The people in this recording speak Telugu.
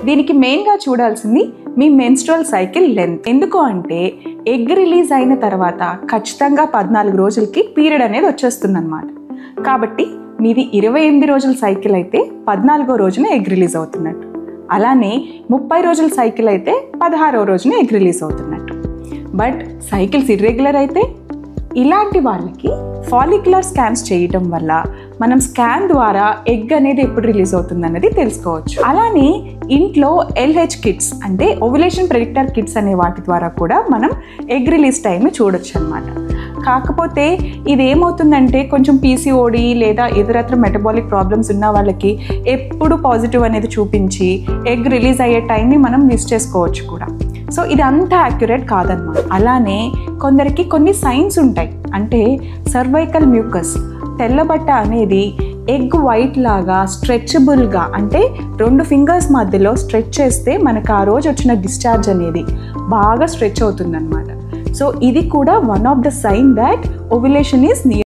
దీనికి మెయిన్గా చూడాల్సింది మీ మెన్స్ట్రువల్ సైకిల్ లెంత్. ఎందుకు అంటే ఎగ్ రిలీజ్ అయిన తర్వాత ఖచ్చితంగా 14 రోజులకి పీరియడ్ అనేది వచ్చేస్తుంది అన్నమాట. కాబట్టి మీది 28 రోజుల సైకిల్ అయితే 14వ రోజున ఎగ్ రిలీజ్ అవుతున్నట్టు, అలానే 30 రోజుల సైకిల్ అయితే 16వ రోజున ఎగ్ రిలీజ్ అవుతున్నట్టు. బట్ సైకిల్స్ ఇర్రెగ్యులర్ అయితే ఇలాంటి వాళ్ళకి ఫాలిక్యులర్ స్కాన్స్ చేయటం వల్ల మనం స్కాన్ ద్వారా ఎగ్ అనేది ఎప్పుడు రిలీజ్ అవుతుంది అన్నది తెలుసుకోవచ్చు. అలానే ఇంట్లో LH కిట్స్ అంటే ఓవ్యులేషన్ ప్రెడిక్టర్ కిట్స్ అనే వాటి ద్వారా కూడా మనం ఎగ్ రిలీజ్ టైంని చూడొచ్చు అన్నమాట. కాకపోతే ఇది ఏమవుతుందంటే కొంచెం PCOD లేదా ఇతరత్ర మెటబాలిక్ ప్రాబ్లమ్స్ ఉన్న వాళ్ళకి ఎప్పుడు పాజిటివ్ అనేది చూపించి ఎగ్ రిలీజ్ అయ్యే టైంని మనం మిస్ చేసుకోవచ్చు కూడా. సో ఇది అంత యాక్యురేట్ కాదన్నమాట. అలానే కొందరికి కొన్ని సైన్స్ ఉంటాయి. అంటే సర్వైకల్ మ్యూకస్ తెల్లబట్ట అనేది ఎగ్ వైట్ లాగా స్ట్రెచబుల్గా, అంటే 2 ఫింగర్స్ మధ్యలో స్ట్రెచ్ చేస్తే మనకు ఆ రోజు వచ్చిన డిశ్చార్జ్ అనేది బాగా స్ట్రెచ్ అవుతుందన్నమాట. సో ఇది కూడా one of the sign that ovulation is near.